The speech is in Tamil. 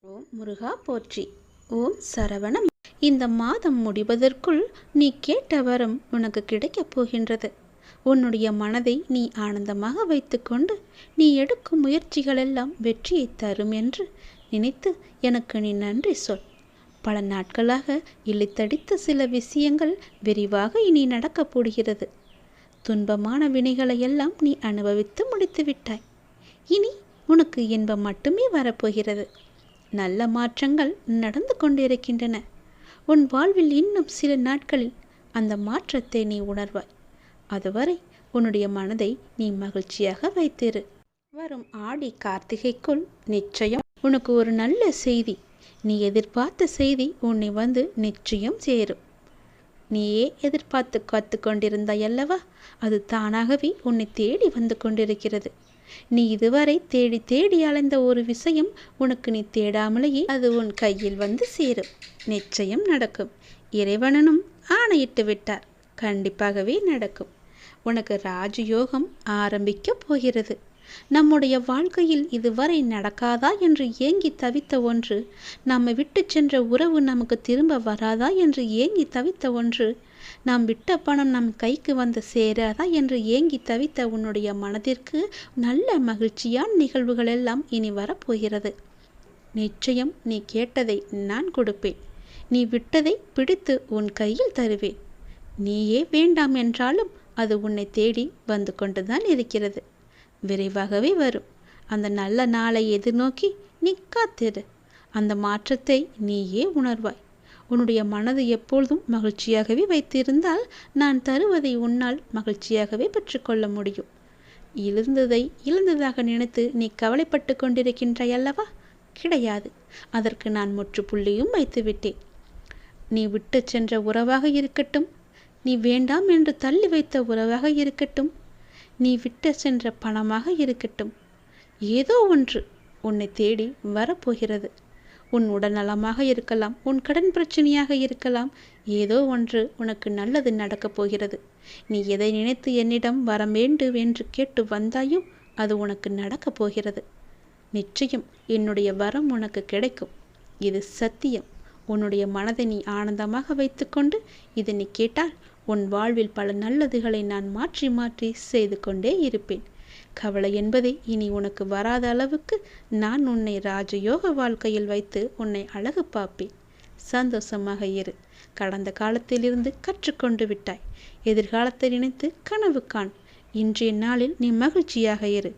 ஓம் முருகா போற்றி. ஓம் சரவணம். இந்த மாதம் முடிவதற்குள் நீ கேட்ட வரம் உனக்கு கிடைக்கப் போகின்றது. உன்னுடைய மனதை நீ ஆனந்தமாக வைத்துக்கொண்டு நீ எடுக்கும் முயற்சிகளெல்லாம் வெற்றியை தரும் என்று நினைத்து எனக்கு நீ நன்றி சொல். பல நாட்களாக இழுத்தடித்த சில விஷயங்கள் விரிவாக இனி நடக்கப் போகிறது. துன்பமான வினைகளை எல்லாம் நீ அனுபவித்து முடித்து விட்டாய். இனி உனக்கு இன்பம் மட்டுமே வரப்போகிறது. நல்ல மாற்றங்கள் நடந்து கொண்டிருக்கின்றன. உன் வாழ்வில் இன்னும் சில நாட்களில் அந்த மாற்றத்தை நீ உணர்வாய். அதுவரை உன்னுடைய மனதை நீ மகிழ்ச்சியாக வைத்திரு. வரும் ஆடி கார்த்திகைக்குள் நிச்சயம் உனக்கு ஒரு நல்ல செய்தி, நீ எதிர்பார்த்த செய்தி உன்னை வந்து நிச்சயம் சேரும். நீயே எதிர்பார்த்து காத்து கொண்டிருந்தாய் அல்லவா? அது தானாகவே உன்னை தேடி வந்து கொண்டிருக்கிறது. நீ இதுவரை தேடி தேடி அலைந்த ஒரு விஷயம் உனக்கு நீ தேடாமலேயே அது உன் கையில் வந்து சேரும். நிச்சயம் நடக்கும். இறைவனும் ஆணையிட்டு விட்டார். கண்டிப்பாகவே நடக்கும். உனக்கு ராஜயோகம் ஆரம்பிக்க போகிறது. நம்முடைய வாழ்க்கையில் இதுவரை நடக்காதா என்று ஏங்கி தவித்த ஒன்று, நம்மை விட்டு சென்ற உறவு நமக்கு திரும்ப வராதா என்று ஏங்கி தவித்த ஒன்று, நாம் விட்ட பணம் நம் கைக்கு வந்து சேராதா என்று ஏங்கி தவித்த உன்னுடைய மனதிற்கு நல்ல மகிழ்ச்சியான நிகழ்வுகள் எல்லாம் இனி வரப்போகிறது. நிச்சயம் நீ கேட்டதை நான் கொடுப்பேன். நீ விட்டதை பிடித்து உன் கையில் தருவேன். நீயே வேண்டாம் என்றாலும் அது உன்னை தேடி வந்து கொண்டுதான் இருக்கிறது. விரைவாகவே வரும். அந்த நல்ல நாளை எதிர்நோக்கி நீ காத்திரு. அந்த மாற்றத்தை நீயே உணர்வாய். உன்னுடைய மனது எப்பொழுதும் மகிழ்ச்சியாகவே வைத்திருந்தால் நான் தருவதை உன்னால் மகிழ்ச்சியாகவே பெற்றுக்கொள்ள முடியும். இழந்ததாக நினைத்து நீ கவலைப்பட்டு கொண்டிருக்கின்றாய் அல்லவா? கிடையாது. அதற்கு நான் முற்றுப்புள்ளியும் வைத்துவிட்டேன். நீ விட்டு சென்ற உறவாக இருக்கட்டும், நீ வேண்டாம் என்று தள்ளி வைத்த உறவாக இருக்கட்டும், நீ விட்டு சென்ற பணமாக இருக்கட்டும், ஏதோ ஒன்று உன்னை தேடி வரப்போகிறது. உன் உடல்நலமாக இருக்கலாம், உன் கடன் பிரச்சனையாக இருக்கலாம், ஏதோ ஒன்று உனக்கு நல்லது நடக்கப் போகிறது. நீ எதை நினைத்து என்னிடம் வர வேண்டும் என்று கேட்டு வந்தாயோ அது உனக்கு நடக்கப் போகிறது. நிச்சயம் என்னுடைய வரம் உனக்கு கிடைக்கும். இது சத்தியம். உன்னுடைய மனதை நீ ஆனந்தமாக வைத்துக்கொண்டு இதை நீ கேட்டால் உன் வாழ்வில் பல நல்லதுகளை நான் மாற்றி மாற்றி செய்து கொண்டே இருப்பேன். கவலை என்பதை இனி உனக்கு வராத அளவுக்கு நான் உன்னை ராஜயோக வாழ்க்கையில் வைத்து உன்னை அழகு பார்ப்பேன். சந்தோஷமாக இரு. கடந்த காலத்திலிருந்து கற்றுக்கொண்டு விட்டாய். எதிர்காலத்தை நினைத்து கனவு காண். இன்றைய நாளில் நீ மகிழ்ச்சியாக இரு.